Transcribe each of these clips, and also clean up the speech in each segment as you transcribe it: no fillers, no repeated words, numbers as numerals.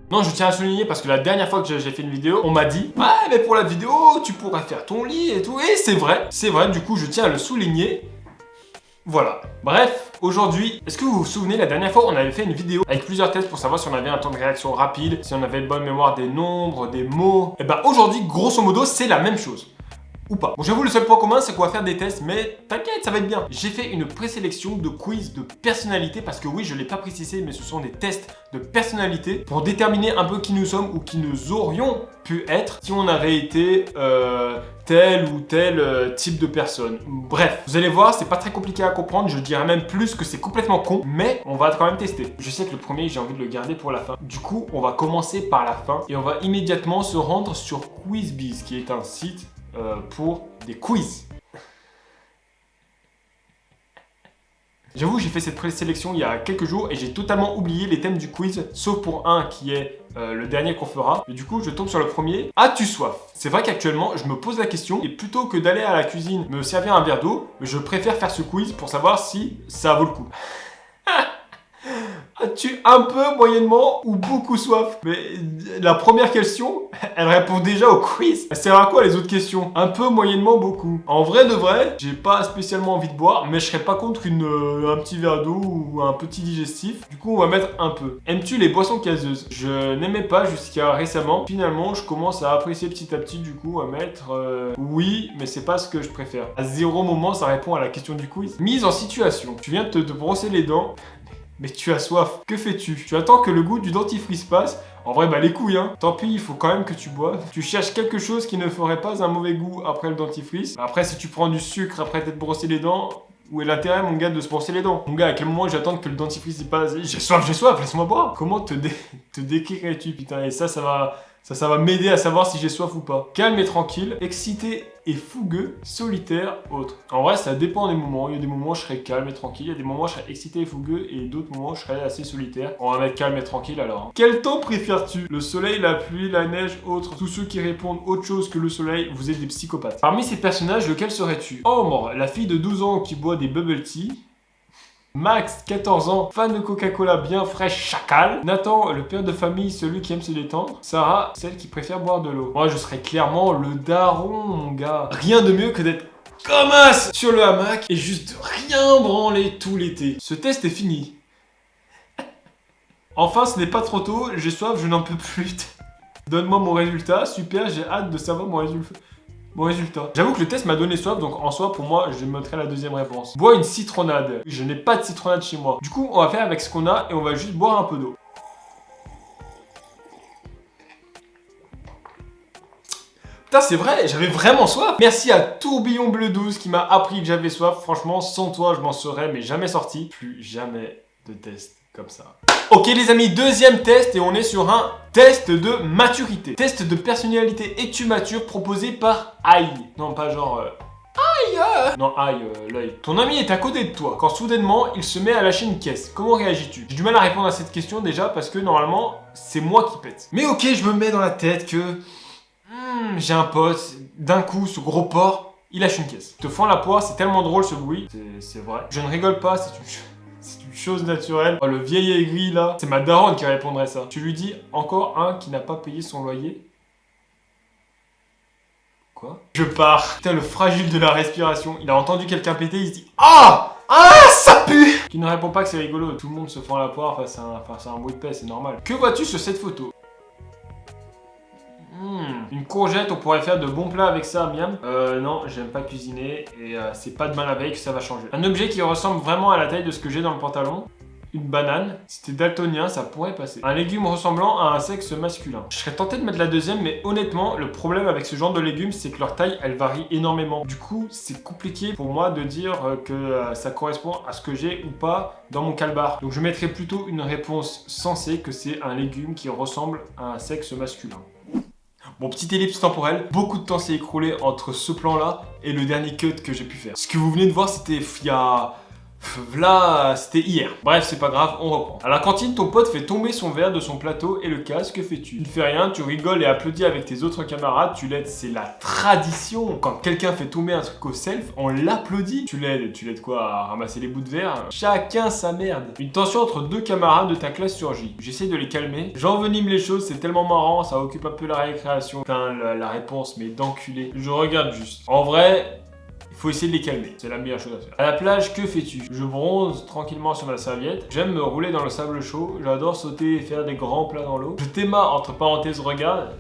Non, je tiens à souligner parce que la dernière fois que j'ai fait une vidéo, on m'a dit « Ouais, mais pour la vidéo, tu pourrais faire ton lit et tout. » Et c'est vrai, du coup, je tiens à le souligner. Voilà. Bref, aujourd'hui, est-ce que vous vous souvenez, la dernière fois, on avait fait une vidéo avec plusieurs tests pour savoir si on avait un temps de réaction rapide, si on avait une bonne mémoire des nombres, des mots. Et ben aujourd'hui, grosso modo, c'est la même chose. Ou pas. Bon, j'avoue, le seul point commun, c'est qu'on va faire des tests, mais t'inquiète, ça va être bien. J'ai fait une présélection de quiz de personnalité, parce que oui, je ne l'ai pas précisé, mais ce sont des tests de personnalité pour déterminer un peu qui nous sommes ou qui nous aurions pu être si on avait été tel ou tel type de personne. Bref, vous allez voir, c'est pas très compliqué à comprendre, je dirais même plus que c'est complètement con, mais on va quand même tester. Je sais que le premier, j'ai envie de le garder pour la fin. Du coup, on va commencer par la fin et on va immédiatement se rendre sur Quizbiz, qui est un site pour des quiz. J'avoue, j'ai fait cette présélection il y a quelques jours et j'ai totalement oublié les thèmes du quiz, sauf pour un qui est le dernier qu'on fera. Et du coup, je tombe sur le premier. As-tu soif? C'est vrai qu'actuellement, je me pose la question et plutôt que d'aller à la cuisine me servir un verre d'eau, je préfère faire ce quiz pour savoir si ça vaut le coup. As-tu un peu, moyennement ou beaucoup soif? Mais la première question, elle répond déjà au quiz. Elle sert à quoi les autres questions? Un peu, moyennement, beaucoup. En vrai de vrai, j'ai pas spécialement envie de boire, mais je serais pas contre un petit verre d'eau ou un petit digestif. Du coup, on va mettre un peu. Aimes-tu les boissons gazeuses? Je n'aimais pas jusqu'à récemment. Finalement, je commence à apprécier petit à petit. Du coup, on va mettre oui, mais c'est pas ce que je préfère. À 0 moment, ça répond à la question du quiz. Mise en situation. Tu viens de te brosser les dents. Mais tu as soif, que fais-tu? Tu attends que le goût du dentifrice passe? En vrai, bah les couilles, hein. Tant pis, il faut quand même que tu boives. Tu cherches quelque chose qui ne ferait pas un mauvais goût après le dentifrice. Après, si tu prends du sucre après t'être brossé les dents, où est l'intérêt, mon gars, de se brosser les dents? Mon gars, à quel moment j'attends que le dentifrice y passe? J'ai soif, laisse-moi boire. Comment te décrirais-tu, putain? Et ça va m'aider à savoir si j'ai soif ou pas. Calme et tranquille, excité et fougueux, solitaire, autre. En vrai, ça dépend des moments. Il y a des moments où je serais calme et tranquille, il y a des moments où je serais excité et fougueux, et d'autres moments où je serais assez solitaire. On va mettre calme et tranquille alors. Quel temps préfères-tu? Le soleil, la pluie, la neige, autre. Tous ceux qui répondent autre chose que le soleil, vous êtes des psychopathes. Parmi ces personnages, lequel serais-tu? Ombre, la fille de 12 ans qui boit des bubble tea. Max, 14 ans, fan de Coca-Cola bien fraîche, chacal. Nathan, le père de famille, celui qui aime se détendre. Sarah, celle qui préfère boire de l'eau. Moi, je serais clairement le daron, mon gars. Rien de mieux que d'être comme as sur le hamac et juste de rien branler tout l'été. Ce test est fini. Enfin, ce n'est pas trop tôt, j'ai soif, je n'en peux plus. Donne-moi mon résultat, super, j'ai hâte de savoir mon résultat. J'avoue que le test m'a donné soif, donc en soi, pour moi, je mettrai la deuxième réponse. Bois une citronnade. Je n'ai pas de citronnade chez moi. Du coup, on va faire avec ce qu'on a et on va juste boire un peu d'eau. Putain, c'est vrai, j'avais vraiment soif. Merci à Tourbillon Bleu 12 qui m'a appris que j'avais soif. Franchement, sans toi, je m'en serais mais jamais sorti. Plus jamais de test comme ça. Ok les amis, deuxième test et on est sur un test de maturité. Test de personnalité es-tu mature proposé par Aïe. Non pas genre Aïe non Aïe, l'œil. Ton ami est à côté de toi. Quand soudainement il se met à lâcher une caisse. Comment réagis-tu? J'ai du mal à répondre à cette question déjà parce que normalement c'est moi qui pète. Mais ok, je me mets dans la tête que j'ai un pote, d'un coup ce gros porc, il lâche une caisse. Te fend la poire, c'est tellement drôle ce bruit. C'est vrai. Je ne rigole pas, c'est une chose naturelle. Oh, le vieil aigri là, c'est ma daronne qui répondrait ça. Tu lui dis encore un qui n'a pas payé son loyer. Quoi? Je pars. Putain, le fragile de la respiration. Il a entendu quelqu'un péter, il se dit ah ça pue. Qui ne répond pas que c'est rigolo. Tout le monde se fend la poire face à un bruit de paix, c'est normal. Que vois-tu sur cette photo? Une courgette, on pourrait faire de bons plats avec ça, miam. Non, j'aime pas cuisiner et c'est pas demain la veille que ça va changer. Un objet qui ressemble vraiment à la taille de ce que j'ai dans le pantalon. Une banane. Si t'es daltonien, ça pourrait passer. Un légume ressemblant à un sexe masculin. Je serais tenté de mettre la deuxième, mais honnêtement, le problème avec ce genre de légumes, c'est que leur taille, elle varie énormément. Du coup, c'est compliqué pour moi de dire que ça correspond à ce que j'ai ou pas dans mon calbar. Donc je mettrais plutôt une réponse sensée que c'est un légume qui ressemble à un sexe masculin. Bon, petite ellipse temporelle, beaucoup de temps s'est écroulé entre ce plan-là et le dernier cut que j'ai pu faire. Ce que vous venez de voir, c'était il y a Là, c'était hier. Bref, c'est pas grave, on reprend. À la cantine, ton pote fait tomber son verre de son plateau et le casse, que fais-tu? Tu ne fais rien, tu rigoles et applaudis avec tes autres camarades, tu l'aides, c'est la tradition. Quand quelqu'un fait tomber un truc au self, on l'applaudit. Tu l'aides quoi? À ramasser les bouts de verre? Chacun sa merde. Une tension entre deux camarades de ta classe surgit. J'essaie de les calmer. J'envenime les choses, c'est tellement marrant, ça occupe un peu la récréation. Putain, la réponse, mais d'enculé. Je regarde juste. En vrai... il faut essayer de les calmer, c'est la meilleure chose à faire. À la plage, que fais-tu? Je bronze tranquillement sur ma serviette. J'aime me rouler dans le sable chaud. J'adore sauter et faire des grands plats dans l'eau. Je t'aima, entre parenthèses, regarde.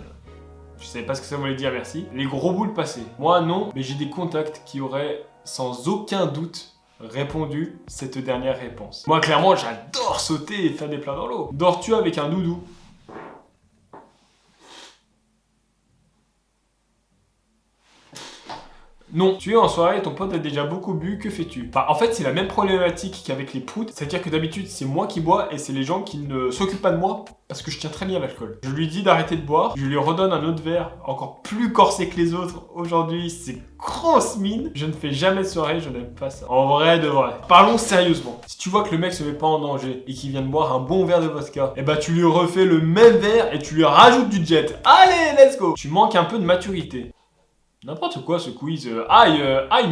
Je savais pas ce que ça voulait dire, merci. Les gros boules passées. Moi, non, mais j'ai des contacts qui auraient, sans aucun doute, répondu cette dernière réponse. Moi, clairement, j'adore sauter et faire des plats dans l'eau. Dors-tu avec un doudou? Non, tu es en soirée et ton pote a déjà beaucoup bu, que fais-tu? Bah en fait c'est la même problématique qu'avec les proutes, c'est-à-dire que d'habitude c'est moi qui bois et c'est les gens qui ne s'occupent pas de moi parce que je tiens très bien l'alcool. Je lui dis d'arrêter de boire, je lui redonne un autre verre encore plus corsé que les autres. Aujourd'hui c'est grosse mine, je ne fais jamais de soirée, je n'aime pas ça. En vrai de vrai. Parlons sérieusement. Si tu vois que le mec se met pas en danger et qu'il vient de boire un bon verre de vodka, et bah tu lui refais le même verre et tu lui rajoutes du jet. Allez, let's go! Tu manques un peu de maturité. N'importe quoi ce quiz. Aïe,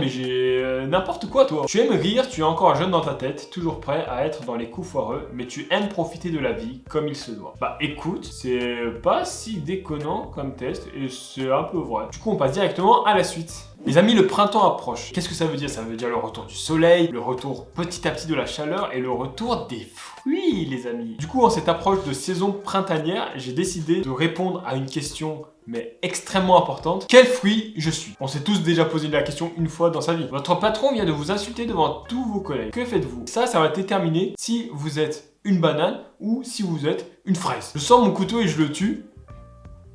mais j'ai... n'importe quoi toi. Tu aimes rire, tu es encore jeune dans ta tête, toujours prêt à être dans les coups foireux, mais tu aimes profiter de la vie comme il se doit. Bah écoute, c'est pas si déconnant comme test et c'est un peu vrai. Du coup on passe directement à la suite. Les amis, le printemps approche. Qu'est-ce que ça veut dire? Ça veut dire le retour du soleil, le retour petit à petit de la chaleur et le retour des fruits, les amis. Du coup, en cette approche de saison printanière, j'ai décidé de répondre à une question mais extrêmement importante. Quel fruit je suis? On s'est tous déjà posé la question une fois dans sa vie. Votre patron vient de vous insulter devant tous vos collègues. Que faites-vous? Ça va déterminer si vous êtes une banane ou si vous êtes une fraise. Je sors mon couteau et je le tue.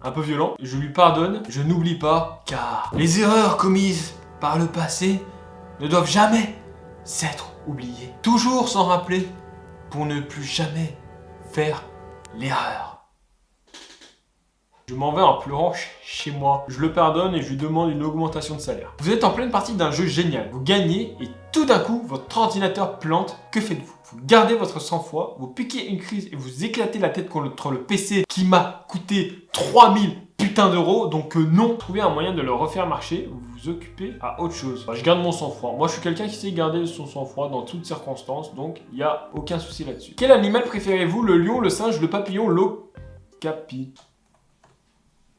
Un peu violent, je lui pardonne, je n'oublie pas, car les erreurs commises par le passé ne doivent jamais s'être oubliées. Toujours s'en rappeler pour ne plus jamais faire l'erreur. Je m'en vais en pleurant chez moi. Je le pardonne et je lui demande une augmentation de salaire. Vous êtes en pleine partie d'un jeu génial. Vous gagnez et tout d'un coup, votre ordinateur plante. Que faites-vous? Vous gardez votre sang-froid, vous piquez une crise et vous éclatez la tête contre le PC qui m'a coûté 3000 putains d'euros. Donc non, trouvez un moyen de le refaire marcher, vous vous occupez à autre chose. Enfin, je garde mon sang-froid. Moi, je suis quelqu'un qui sait garder son sang-froid dans toutes circonstances, donc il n'y a aucun souci là-dessus. Quel animal préférez-vous? Le lion, le singe, le papillon, l'ocapi?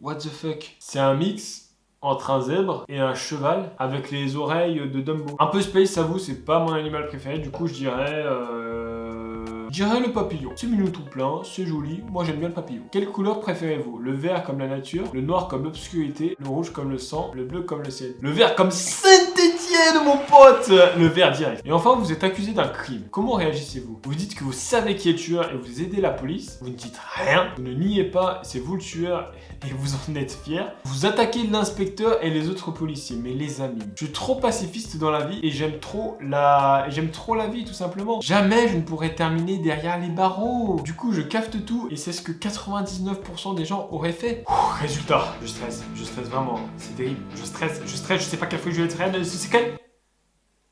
What the fuck? C'est un mix entre un zèbre et un cheval avec les oreilles de Dumbo. Un peu space, ça vous, c'est pas mon animal préféré, du coup je dirais le papillon. C'est mignon tout plein, c'est joli, moi j'aime bien le papillon. Quelle couleur préférez-vous? Le vert comme la nature, le noir comme l'obscurité, le rouge comme le sang, le bleu comme le ciel. Le vert comme Saint-Étienne, mon pote! Le vert direct. Et enfin, vous êtes accusé d'un crime. Comment réagissez-vous? Vous dites que vous savez qui est le tueur et vous aidez la police. Vous ne dites rien, vous ne niez pas, c'est vous le tueur et vous en êtes fier. Vous attaquez l'inspecteur et les autres policiers. Mais les amis, je suis trop pacifiste dans la vie et j'aime trop la vie tout simplement. Jamais je ne pourrais terminer derrière les barreaux. Du coup, je capte tout et c'est ce que 99% des gens auraient fait. Résultat, je stresse vraiment. C'est terrible. Je stresse, je sais pas quel fruit je vais être. C'est quel?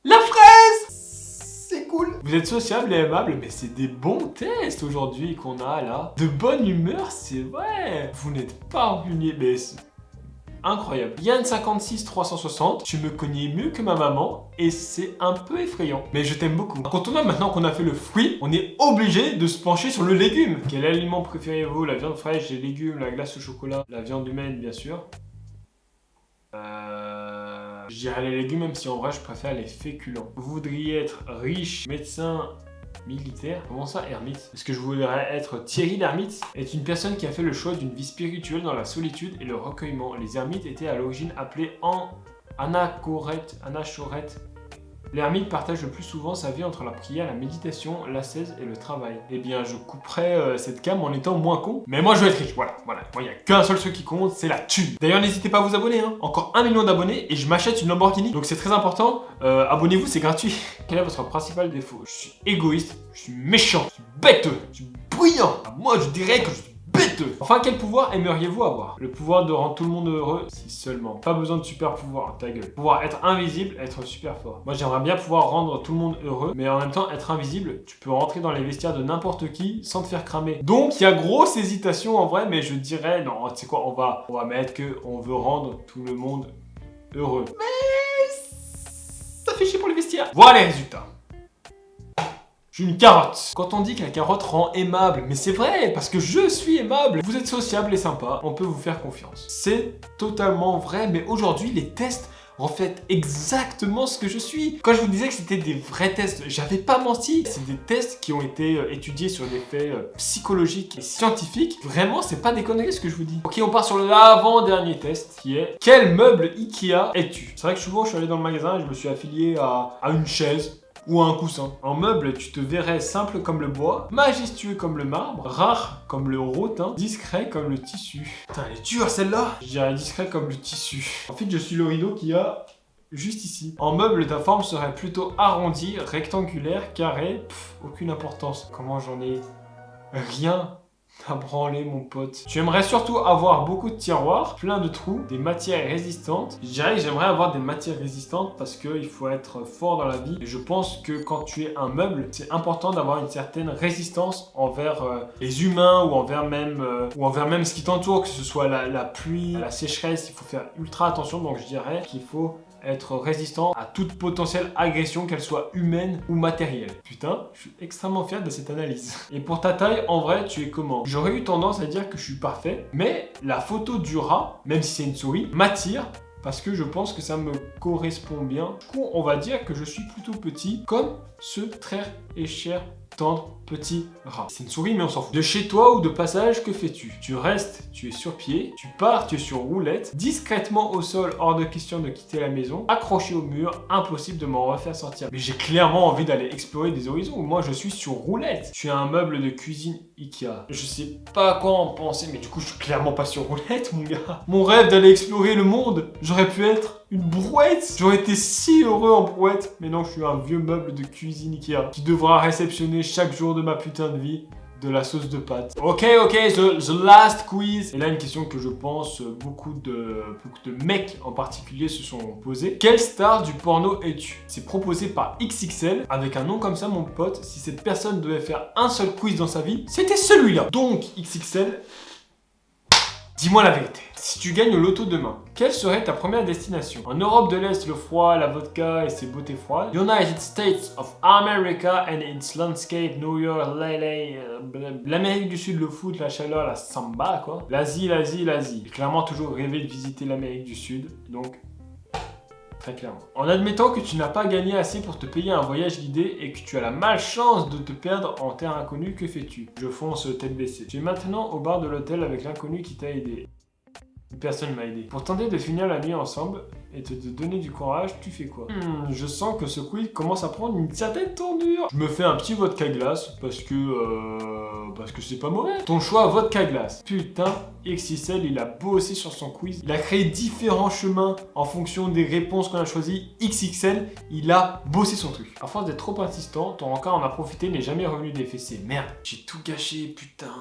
La fraise! C'est cool. Vous êtes sociable et aimable, mais c'est des bons tests aujourd'hui qu'on a là. De bonne humeur, c'est vrai. Vous n'êtes pas orgueilleux, mais c'est incroyable. Yann56360, tu me connais mieux que ma maman et c'est un peu effrayant. Mais je t'aime beaucoup. Quand on a maintenant qu'on a fait le fruit, on est obligé de se pencher sur le légume. Quel aliment préférez-vous? La viande fraîche, les légumes, la glace au chocolat, la viande humaine, bien sûr. Je dirais les légumes, même si en vrai je préfère les féculents. Vous voudriez être riche, médecin, militaire? Comment ça, ermite? Est-ce que je voudrais être Thierry l'ermite? Est une personne qui a fait le choix d'une vie spirituelle dans la solitude et le recueillement. Les ermites étaient à l'origine appelés anachorètes. L'ermite partage le plus souvent sa vie entre la prière, la méditation, l'ascèse et le travail. Eh bien, je couperais cette cam en étant moins con. Mais moi, je veux être riche, voilà. Moi, il n'y a qu'un seul truc qui compte, c'est la thune. D'ailleurs, n'hésitez pas à vous abonner, hein. Encore 1 million d'abonnés et je m'achète une Lamborghini. Donc, c'est très important. Abonnez-vous, c'est gratuit. Quel est votre principal défaut? Je suis égoïste, je suis méchant, je suis bêteux, je suis bruyant. Moi, je dirais que je suis bêteux. Enfin, quel pouvoir aimeriez-vous avoir? Le pouvoir de rendre tout le monde heureux, si seulement. Pas besoin de super pouvoir, ta gueule. Pouvoir être invisible, être super fort. Moi, j'aimerais bien pouvoir rendre tout le monde heureux, mais en même temps, être invisible, tu peux rentrer dans les vestiaires de n'importe qui sans te faire cramer. Donc, il y a grosse hésitation en vrai, mais je dirais, non, tu sais quoi, on va mettre que on veut rendre tout le monde heureux. Mais ça fait chier pour les vestiaires. Voilà les résultats. Je suis une carotte. Quand on dit que la carotte rend aimable, mais c'est vrai, parce que je suis aimable. Vous êtes sociable et sympa, on peut vous faire confiance. C'est totalement vrai, mais aujourd'hui, les tests reflètent exactement ce que je suis. Quand je vous disais que c'était des vrais tests, j'avais pas menti. C'est des tests qui ont été étudiés sur des faits psychologiques et scientifiques. Vraiment, c'est pas des conneries ce que je vous dis. Ok, on part sur l'avant-dernier test, qui est: quel meuble Ikea es-tu? C'est vrai que souvent, je suis allé dans le magasin et je me suis affilié à une chaise ou un coussin. En meuble, tu te verrais simple comme le bois, majestueux comme le marbre, rare comme le rotin, discret comme le tissu. Putain, elle est dure celle-là. Je dirais discret comme le tissu. En fait, je suis le rideau qu'il y a juste ici. En meuble, ta forme serait plutôt arrondie, rectangulaire, carré. Aucune importance. Comment j'en ai rien à branler, mon pote. Tu aimerais surtout avoir beaucoup de tiroirs, plein de trous, des matières résistantes. Je dirais que j'aimerais avoir des matières résistantes parce qu'il faut être fort dans la vie. Et je pense que quand tu es un meuble, c'est important d'avoir une certaine résistance envers les humains ou envers même ce qui t'entoure, que ce soit la pluie, la sécheresse. Il faut faire ultra attention. Donc je dirais qu'il faut être résistant à toute potentielle agression, qu'elle soit humaine ou matérielle. Putain, je suis extrêmement fier de cette analyse. Et pour ta taille, en vrai, tu es comment? J'aurais eu tendance à dire que je suis parfait, mais la photo du rat, même si c'est une souris, m'attire parce que je pense que ça me correspond bien. Du coup, on va dire que je suis plutôt petit, comme ce très et cher tendre petit rat. C'est une souris, mais on s'en fout. De chez toi ou de passage, que fais-tu? Tu restes, tu es sur pied, tu pars, tu es sur roulette, discrètement au sol, hors de question de quitter la maison, accroché au mur, impossible de m'en refaire sortir. Mais j'ai clairement envie d'aller explorer des horizons. Moi, je suis sur roulette. Je suis un meuble de cuisine Ikea. Je sais pas quoi en penser, mais du coup, je suis clairement pas sur roulette, mon gars. Mon rêve d'aller explorer le monde, j'aurais pu être une brouette. J'aurais été si heureux en brouette. Mais non, je suis un vieux meuble de cuisine Ikea qui devra réceptionner chaque jour de ma putain de vie de la sauce de pâte. Ok, the last quiz. Et là, une question que je pense beaucoup de mecs en particulier se sont posés. Quelle star du porno es-tu? C'est proposé par XXL. Avec un nom comme ça, mon pote, si cette personne devait faire un seul quiz dans sa vie, c'était celui-là. Donc, XXL, dis-moi la vérité. Si tu gagnes au loto demain, quelle serait ta première destination? En Europe de l'Est, le froid, la vodka et ses beautés froides. United States of America and its landscape, New York, l'Amérique du Sud, le foot, la chaleur, la samba, quoi. L'Asie. J'ai clairement toujours rêvé de visiter l'Amérique du Sud, donc très clairement. En admettant que tu n'as pas gagné assez pour te payer un voyage guidé et que tu as la malchance de te perdre en terre inconnue, que fais-tu? Je fonce tête baissée. Tu es maintenant au bar de l'hôtel avec l'inconnu qui t'a aidé. Personne m'a aidé. Pour tenter de finir la nuit ensemble et te donner du courage, tu fais quoi? Je sens que ce quiz commence à prendre une certaine tournure. Je me fais un petit vodka glace parce que c'est pas mauvais. Ton choix, vodka glace. Putain, XXL, il a bossé sur son quiz. Il a créé différents chemins en fonction des réponses qu'on a choisies. XXL, il a bossé son truc. À force d'être trop insistant, ton rencard en a profité, n'est jamais revenu des fessées. Merde, j'ai tout gâché, putain.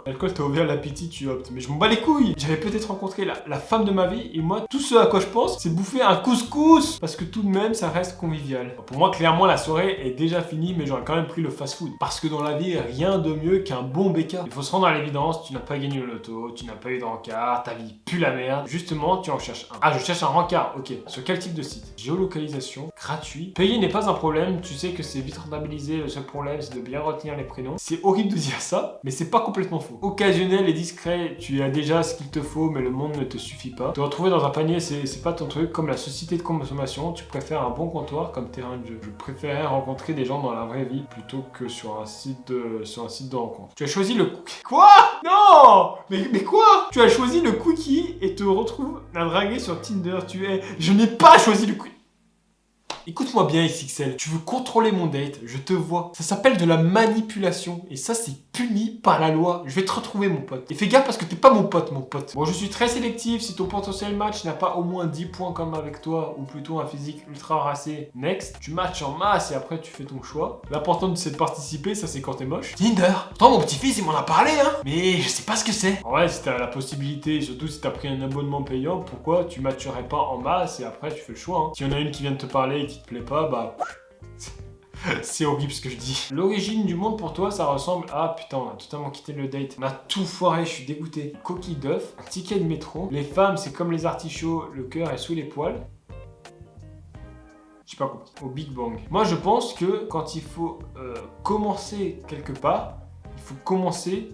L'alcool t'a ouvert l'appétit, tu optes. Mais je m'en bats les couilles. J'avais peut-être rencontré la femme de ma vie et moi, tout ce à quoi je pense, c'est bouffer un couscous. Parce que tout de même, ça reste convivial. Pour moi, clairement, la soirée est déjà finie, mais j'aurais quand même pris le fast-food. Parce que dans la vie, rien de mieux qu'un bon béca. Il faut se rendre à l'évidence, tu n'as pas gagné au loto, tu n'as pas eu de rencard, ta vie pue la merde. Justement, tu en cherches un. Ah, je cherche un rencard, ok. Sur quel type de site? Géolocalisation, gratuit. Payer n'est pas un problème, tu sais que c'est vite rentabilisé. Le seul problème, c'est de bien retenir les prénoms. C'est horrible de dire ça, mais c'est pas complètement faux. Occasionnel et discret, tu as déjà ce qu'il te faut, mais le monde ne te suffit pas. Te retrouver dans un panier, c'est pas ton truc. Comme la société de consommation, tu préfères un bon comptoir comme terrain de jeu. Je préférais rencontrer des gens dans la vraie vie plutôt que sur un site de rencontre. Tu as choisi le cookie. Quoi? Non! Mais quoi? Tu as choisi le cookie et te retrouves à draguer sur Tinder. Je n'ai pas choisi le cookie. Écoute-moi bien XXL, tu veux contrôler mon date, je te vois. Ça s'appelle de la manipulation et ça c'est puni par la loi. Je vais te retrouver mon pote. Et fais gaffe parce que t'es pas mon pote mon pote. Bon je suis très sélectif, si ton potentiel match n'a pas au moins 10 points comme avec toi ou plutôt un physique ultra racé, next. Tu matches en masse et après tu fais ton choix. L'important c'est de participer, ça c'est quand t'es moche. Tinder. Pourtant mon petit-fils il m'en a parlé hein. Mais je sais pas ce que c'est. En vrai si t'as la possibilité, surtout si t'as pris un abonnement payant, pourquoi tu matcherais pas en masse et après tu fais le choix hein. Si y en a une qui vient de te parler et qui te plaît pas, bah... C'est horrible ce que je dis. L'origine du monde pour toi, ça ressemble à... Putain, on a totalement quitté le date. On a tout foiré, je suis dégoûté. Coquille d'œuf, un ticket de métro. Les femmes, c'est comme les artichauts, le cœur est sous les poils. J'ai pas compris. Au Big Bang. Moi, je pense que quand il faut commencer quelque part, il faut commencer...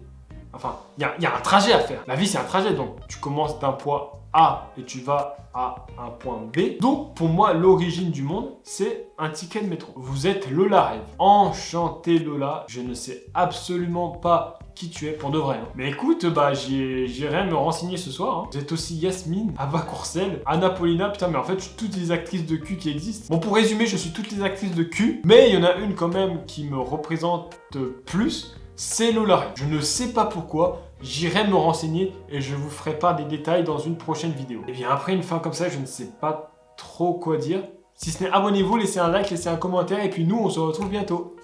Enfin, il y a un trajet à faire. La vie, c'est un trajet, donc tu commences d'un point A et tu vas à un point B. Donc, pour moi, l'origine du monde, c'est un ticket de métro. Vous êtes Lola Rêve. Enchanté Lola. Je ne sais absolument pas qui tu es pour de vrai. Hein. Mais écoute, bah j'irai me renseigner ce soir. Hein. Vous êtes aussi Yasmine, Ava Courcel, Anna Paulina. Putain, mais en fait, je suis toutes les actrices de cul qui existent. Bon, pour résumer, je suis toutes les actrices de cul. Mais il y en a une quand même qui me représente plus. C'est Lola Rêve. Je ne sais pas pourquoi, j'irai me renseigner et je vous ferai part des détails dans une prochaine vidéo. Et bien après une fin comme ça, je ne sais pas trop quoi dire. Si ce n'est abonnez-vous, laissez un like, laissez un commentaire et puis nous on se retrouve bientôt.